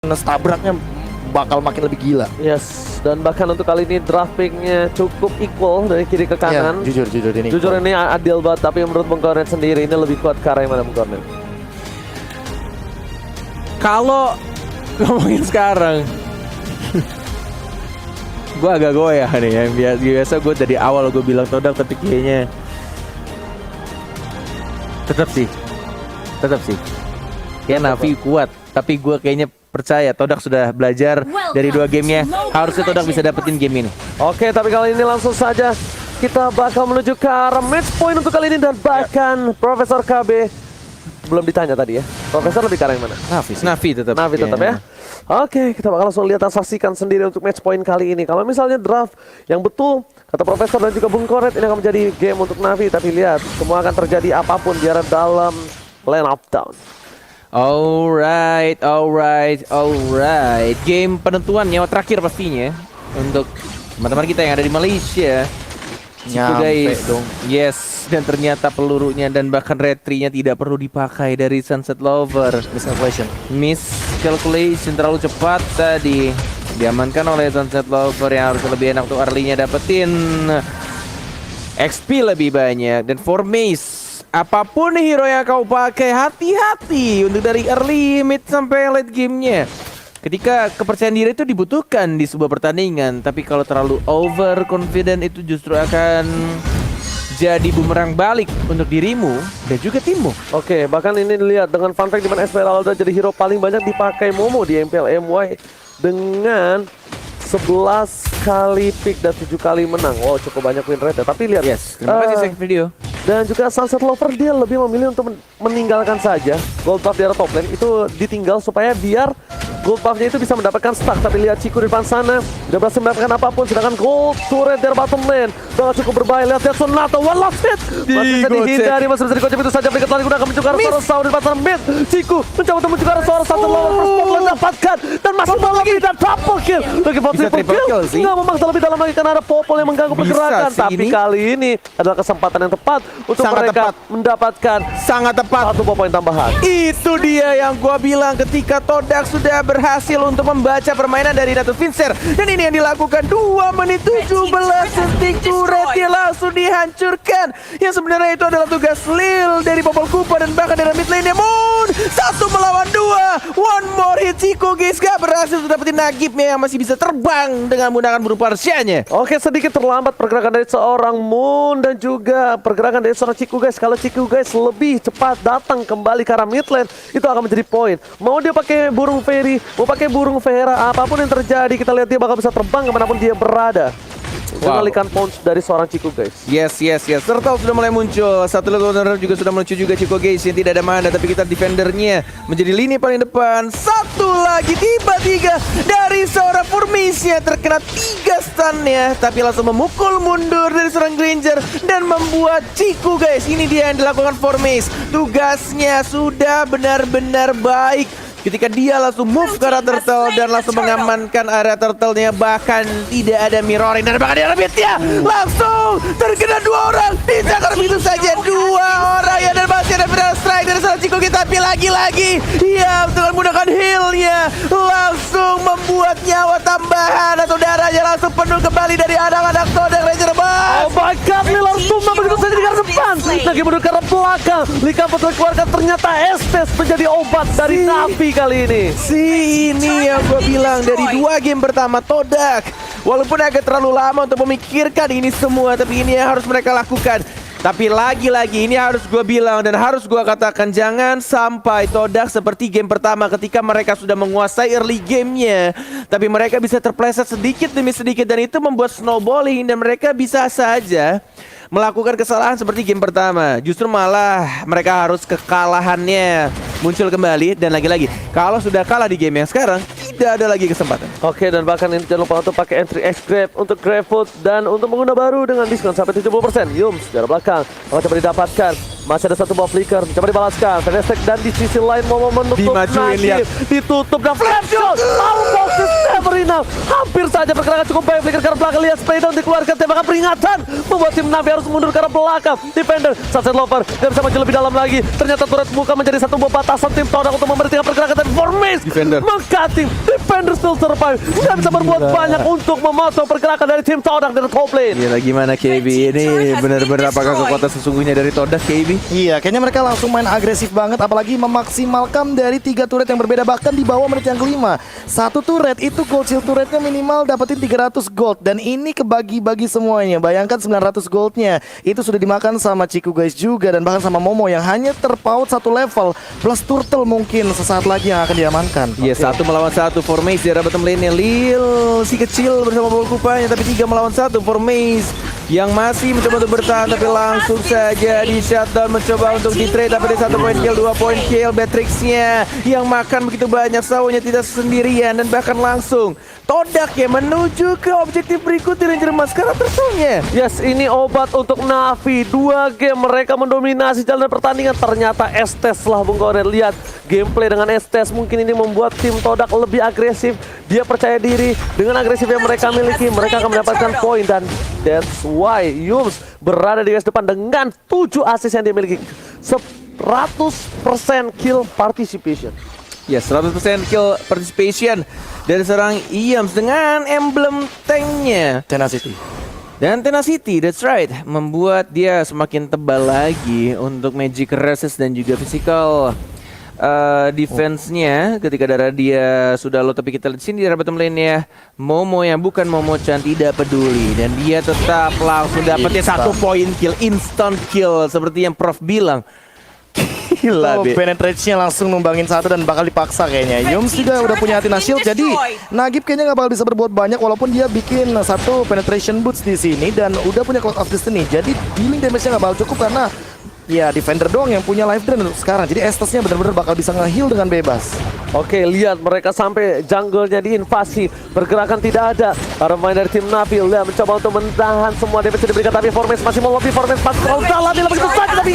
Stabraknya bakal makin lebih gila. Yes, dan bahkan untuk kali ini draft pick-nya cukup equal dari kiri ke kanan. Ya, jujur ini. Jujur ini adil banget, tapi menurut Bung Kornet sendiri ini lebih kuat ke arah yang mana Bung Kornet? Kalau ngomongin sekarang, gue agak goyah nih ya. Biasa gue dari awal gue bilang Todak, tapi kayaknya tetap sih. Kayak Navi kuat, tapi gue kayaknya percaya Todak sudah belajar dari 2 gamenya. Harusnya Todak bisa dapetin game ini. Oke, tapi kali ini langsung saja kita bakal menuju ke arah match point untuk kali ini. Dan bahkan Profesor KB belum ditanya tadi ya. Profesor lebih ke arah yang mana? Navi tetap. Navi tetap ya. Oke, kita bakal langsung lihat dan saksikan sendiri untuk match point kali ini. Kalau misalnya draft yang betul, kata Profesor dan juga Bung Kornet, ini akan menjadi game untuk Navi. Tapi lihat, semua akan terjadi apapun di arah dalam lane up down. Alright. Game penentuan nyawa terakhir pastinya untuk teman-teman kita yang ada di Malaysia. Nyampe guys dong. Yes, dan ternyata pelurunya dan bahkan retry-nya tidak perlu dipakai dari Sunset Lover. Miscalculation terlalu cepat tadi. Diamankan oleh Sunset Lover yang harus lebih enak untuk early-nya dapetin XP lebih banyak. Dan for Mace, apapun hero yang kau pakai, hati-hati untuk dari early, mid sampai late gamenya. Ketika kepercayaan diri itu dibutuhkan di sebuah pertandingan, tapi kalau terlalu overconfident itu justru akan jadi bumerang balik untuk dirimu dan juga timmu. Oke, bahkan ini dilihat dengan fun fact di mana Esmeralda jadi hero paling banyak dipakai Momo di MPL MY dengan 11 kali pick dan 7 kali menang. Wow, cukup banyak win rate ya. Tapi lihat, Terima kasih Sek Video. dan juga Sunset Lover dia lebih memilih untuk meninggalkan saja gold buff di arah top lane. Itu ditinggal supaya biar gold buff-nya itu bisa mendapatkan stack. Tapi lihat Chico di depan sana tidak berhasil mendapatkan apapun. Sedangkan gold turret dari bottom lane sangat cukup berbahaya. Lihat Sonata, one last hit masih bisa dihindari, masih bisa dikocok. Itu saja mereka telah digunakan mencukar suara Saur di depan sana. Mid Chico mencoba untuk mencukar suara Sunset Lover. First spotlight dapatkan dan masih mau lagi dan double kill. Lagi for triple kill sih. nggak memaksa lebih dalam lagi karena ada Popol yang mengganggu pergerakan. Tapi kali ini adalah kesempatan yang tepat untuk mereka mendapatkan Sangat tepat. 1 poin tambahan. Itu dia yang gua bilang ketika Todak sudah berhasil untuk membaca permainan dari Datu Finster. Dan ini yang dilakukan 2 menit 17 detik. Turretnya langsung dihancurkan. Yang sebenarnya itu adalah tugas Lil dari Popol Kupa dan bahkan dari mid lane-nya Moon. 1 melawan 2. One more hit Chico guys. Gak berhasil untuk dapetin Nagibnya yang masih bisa terbang dengan menggunakan berupa Arsyanya. Oke, sedikit terlambat pergerakan dari seorang Moon dan juga pergerakan dari seorang Chico guys. Kalau Chico guys lebih cepat datang kembali ke arah mid lane, itu akan menjadi poin. Mau dia pakai burung fairy, mau pakai burung Vera, apapun yang terjadi, kita lihat dia bakal bisa terbang kemanapun dia berada. Mengalihkan punch dari seorang Chico guys. Yes. Turtle sudah mulai muncul. Satu Loner juga sudah muncul juga Chico guys yang tidak ada mana, tapi kita defendernya menjadi lini paling depan. Satu lagi tiba-tiba dari seorang Furmisnya terkena 3 stunnya, tapi langsung memukul mundur dari seorang Granger dan membuat Chico guys. Ini dia yang dilakukan Furmis. Tugasnya sudah benar-benar baik. Ketika dia langsung move ke arah turtle dan langsung mengamankan area turtle-nya, bahkan tidak ada mirroring dan bahkan dia lebih langsung terkena 2 orang. Dijakar begitu saja 2 orang ya, dan masih ada final strike dari seorang Chico kita. Tapi lagi-lagi ya dengan menggunakan heal-nya langsung membuat nyawa tambahan atau darahnya langsung penuh kembali dari anak-anak Todak Ranger. Oh my god, Lil Suma begitu saja di garis depan. Lagi menuju ke arah belakang. Lika Putra keluarkan ternyata Estes menjadi obat dari Navi kali ini. Ini yang gue bilang dari 2 game pertama Todak. Walaupun agak terlalu lama untuk memikirkan ini semua, tapi ini yang harus mereka lakukan. Tapi lagi-lagi ini harus gue bilang dan harus gue katakan, jangan sampai Todak seperti game pertama ketika mereka sudah menguasai early gamenya, tapi mereka bisa terpleset sedikit demi sedikit dan itu membuat snowballing dan mereka bisa saja melakukan kesalahan seperti game pertama. Justru malah mereka harus kekalahannya muncul kembali. Dan lagi-lagi kalau sudah kalah di game yang sekarang, tidak ada lagi kesempatan. Oke, dan bahkan ini jangan lupa untuk pakai entry X Grab untuk GrabFood dan untuk pengguna baru dengan diskon sampai 70%. Yum, secara belakang akan coba didapatkan. Masih ada 1 buah flicker, coba dibalaskan. Fedestek dan di sisi lain mau menutup Dimajuin, lihat. ditutup dan flash shot. Almost Severina hampir saja pergerakan cukup baik. Flicker ke arah belakang, lihat spray down dikeluarkan, tembakan peringatan membuat tim Navi harus mundur ke arah belakang. Defender Sunset Lover gak bisa maju lebih dalam lagi. Ternyata turret buka menjadi satu buah batasan tim Todak untuk memberhentikan pergerakan dan Formis Defender meng-cutting. Defender still survive, gak bisa berbuat banyak untuk memotong pergerakan dari tim Todak dari top lane. Gila gimana KB ini benar-benar apakah kekuatan sesungguhnya dari Todak KB? Iya, kayaknya mereka langsung main agresif banget, apalagi memaksimalkan dari 3 turret yang berbeda, bahkan di bawah menit yang kelima. Satu turret itu gold shield turretnya minimal dapetin 300 gold, dan ini kebagi-bagi semuanya. Bayangkan 900 goldnya itu sudah dimakan sama Ciku guys juga, dan bahkan sama Momo yang hanya terpaut 1 level plus turtle mungkin sesaat lagi yang akan diamankan. Iya, 1 melawan 1 Formace di arah bottom lane-nya. Lil si kecil bersama bol kupanya, tapi 3 melawan 1 Formace yang masih mencoba untuk bertahan, tapi langsung saja di shutdown, mencoba untuk di trade, tapi di 1 point kill, 2 point kill. Beatrix-nya yang makan begitu banyak, Saunya tidak sendirian, dan bahkan langsung Todak ya menuju ke objektif berikutnya Ranger Emas karena turtle-nya. Yes, ini obat untuk Navi. 2 game mereka mendominasi jalan pertandingan. Ternyata Estes lah Bung Koren. Lihat gameplay dengan Estes, mungkin ini membuat tim Todak lebih agresif. Dia percaya diri dengan agresif yang mereka miliki, mereka akan mendapatkan poin, dan that's why Yums berada di garis depan dengan 7 assist yang dia miliki. 100% kill participation. Ya, 100% kill participation dari seorang Yums dengan emblem tanknya Tenacity. dan Tenacity, that's right, membuat dia semakin tebal lagi untuk magic resist dan juga physical defense-nya ketika darah dia sudah low. Tapi kita lihat di sini di bottom lane-nya Momo yang bukan Momo-chan tidak peduli, dan dia tetap langsung dapatnya 1 point kill, instant kill seperti yang Prof bilang. Gila, Be. Penetrate-nya langsung numbangin 1 dan bakal dipaksa kayaknya. Yums juga udah punya Athena Shield, jadi Nagib kayaknya nggak bakal bisa berbuat banyak walaupun dia bikin 1 penetration boots di sini dan udah punya Cloud of Destiny. Jadi dealing damage-nya nggak bakal cukup karena ya defender doang yang punya life drain untuk sekarang. Jadi Estes-nya benar-benar bakal bisa nge-heal dengan bebas. Oke, lihat mereka sampai jungle-nya diinvasi. Pergerakan tidak ada. Para pemain dari tim Navi lihat mencoba untuk menahan semua damage yang diberikan, tapi Formace masih melobby. Formace masih terlalu dalam, dia begitu sakit, tapi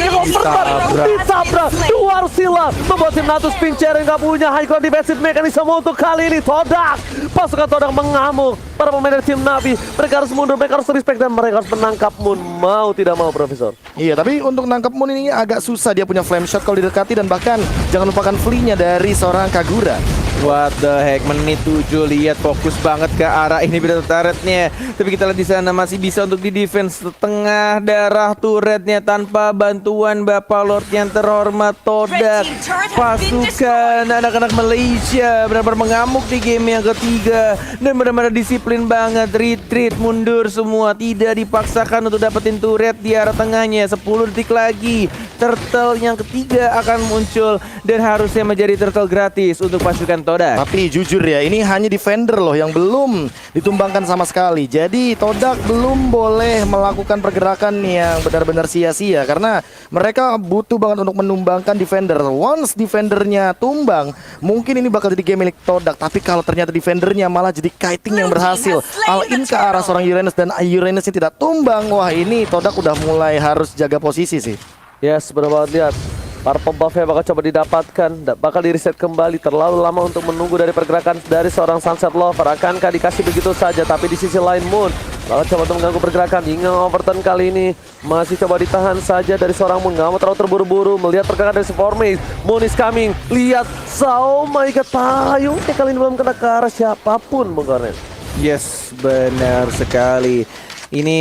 ditabrak. 2 Arsila membuat tim Natus Pincer yang gak punya high ground defensive mechanism untuk kali ini. Todak, pasukan Todak mengamuk. Para pemain dari tim Navi, mereka harus mundur, mereka harus respect, dan mereka harus menangkap Moon. Mau tidak mau, Profesor. Iya, tapi untuk nangkap Moon ini agak susah. Dia punya flame shot kalau didekati, dan bahkan jangan lupakan flee-nya dari seorang Kagura. What the heck, menit 7, lihat fokus banget ke arah ini beda turretnya. Tapi kita lihat di sana masih bisa untuk di defense tengah darah turretnya tanpa bantuan Bapak Lord yang terhormat Todak. Pasukan anak-anak Malaysia benar-benar mengamuk di game yang ketiga dan benar-benar disiplin banget, retreat, mundur semua, tidak dipaksakan untuk dapetin turret di arah tengahnya. 10 detik lagi turtle yang ketiga akan muncul dan harusnya menjadi turtle gratis untuk pasukan Todak. Tapi jujur ya, ini hanya defender loh yang belum ditumbangkan sama sekali. Jadi Todak belum boleh melakukan pergerakan yang benar-benar sia-sia karena mereka butuh banget untuk menumbangkan defender. Once defendernya tumbang, mungkin ini bakal jadi game milik Todak. Tapi kalau ternyata defendernya malah jadi kiting yang berhasil all-in ke arah seorang Uranus dan Uranusnya tidak tumbang, wah ini Todak udah mulai harus jaga posisi sih. Yes, benar banget, lihat. Para pembuffnya bakal coba didapatkan, bakal di reset kembali. Terlalu lama untuk menunggu dari pergerakan dari seorang Sunset Lover. Akankah dikasih begitu saja? Tapi di sisi lain Moon bakal coba untuk mengganggu pergerakan. Hingga overturn kali ini masih coba ditahan saja dari seorang Moon. Nggak mau terlalu terburu-buru melihat pergerakan dari Formace. Moon is coming. Lihat, oh my god, payungnya kali ini belum kena ke arah siapapun, Bung Kornet. Yes, benar sekali. Ini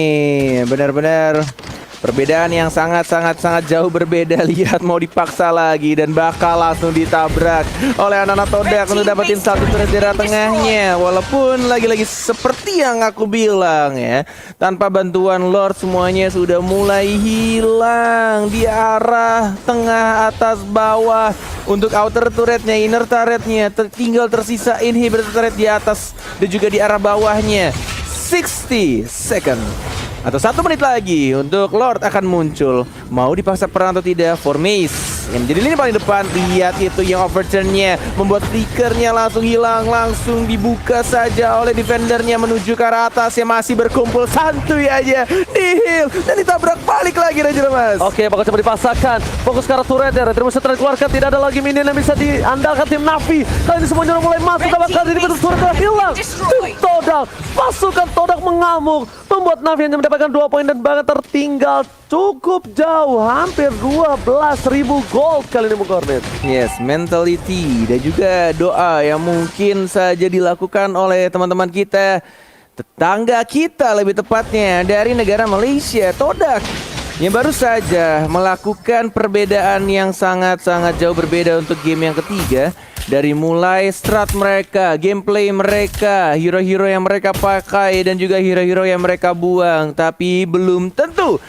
benar-benar perbedaan yang sangat jauh berbeda. Lihat, mau dipaksa lagi dan bakal langsung ditabrak oleh anak-anak Todak untuk dapetin 1 turret di tengahnya. Walaupun lagi-lagi seperti yang aku bilang ya, tanpa bantuan Lord semuanya sudah mulai hilang di arah tengah, atas, bawah. Untuk outer turretnya, inner turretnya tinggal tersisa inhibitor turret di atas dan juga di arah bawahnya. 60 second atau 1 menit lagi untuk Lord akan muncul. Mau dipaksa perang atau tidak? Formace yang menjadi lini paling depan. Lihat itu yang overturn-nya membuat flickernya langsung hilang, langsung dibuka saja oleh defendernya menuju ke arah atas yang masih berkumpul santuy aja di heal dan ditabrak balik lagi Ranger Mas. Oke, bakal coba dipasangkan. Fokus ke arah turret ya. Retribution dikeluarkan. Tidak ada lagi minion yang bisa diandalkan tim Navi. Kali ini semuanya udah mulai masuk. Bakal jadi pintu turret telah hilang. Tim Todak, pasukan Todak mengamuk, membuat Navi hanya mendapatkan 2 poin dan bahkan tertinggal cukup jauh, hampir 12.000 gold kali ini Mugornet. Yes, mentality dan juga doa yang mungkin saja dilakukan oleh teman-teman kita, tetangga kita lebih tepatnya dari negara Malaysia, Todak, yang baru saja melakukan perbedaan yang sangat-sangat jauh berbeda untuk game yang ketiga. Dari mulai strat mereka, gameplay mereka, hero-hero yang mereka pakai dan juga hero-hero yang mereka buang. Tapi belum tentu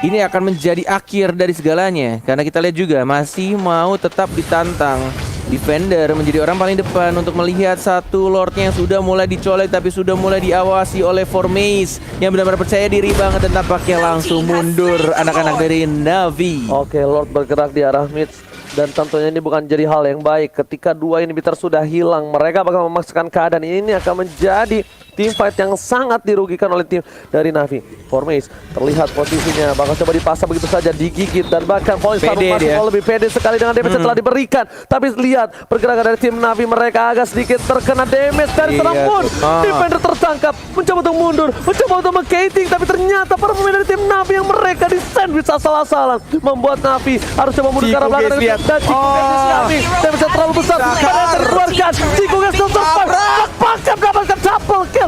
ini akan menjadi akhir dari segalanya, karena kita lihat juga masih mau tetap ditantang. Defender menjadi orang paling depan untuk melihat satu Lordnya yang sudah mulai dicolek tapi sudah mulai diawasi oleh Formace yang benar-benar percaya diri banget dan tampaknya langsung mundur anak-anak dari Navi. Oke, Lord bergerak di arah mid. Dan tentunya ini bukan jadi hal yang baik. Ketika dua inhibitor sudah hilang, mereka bakal memaksakan keadaan ini akan menjadi team fight yang sangat dirugikan oleh tim dari Navi. Formace terlihat posisinya, bakal coba dipasang begitu saja, digigit dan bahkan Pointstar masih mau lebih pede sekali dengan damage yang telah diberikan. Tapi lihat pergerakan dari tim Navi, mereka agak sedikit terkena damage dari serang pun. Defender tertangkap, mencoba untuk mundur, mencoba untuk meng-gating, tapi ternyata para pemain dari tim Navi yang mereka di sandwich asal-asalan, membuat Navi harus coba mundur ke arah belakang. Dan Chico Guys dan bisa terlalu besar, pada terkeluarkan. Chico Guys terpakat mendapatkan double kill.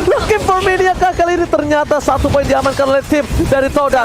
Looking for Mania kali ini ternyata 1 poin diamankan oleh tim dari Todak.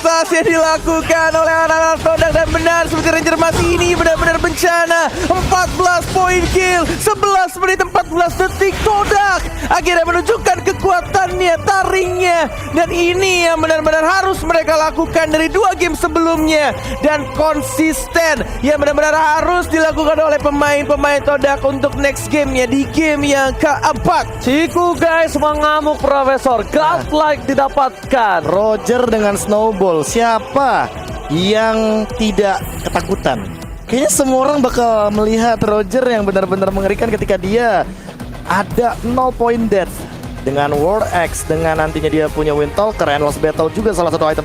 Tas yang dilakukan oleh anak-anak Todak dan benar seperti Ranger Mas ini benar-benar bencana. 14 poin kill, 11 menit 14 detik. Todak akhirnya menunjukkan kekuatannya, taringnya, dan ini yang benar-benar harus mereka lakukan dari 2 game sebelumnya dan konsisten yang benar-benar harus dilakukan oleh pemain-pemain Todak untuk next gamenya di game yang keempat. Chico Guys mengamuk Profesor, godlike didapatkan. Roger dengan Snowball, siapa yang tidak ketakutan? Kayaknya semua orang bakal melihat Roger yang benar-benar mengerikan ketika dia ada 0 point death dengan War Axe, dengan nantinya dia punya Wind Talker, Endless Battle juga salah satu item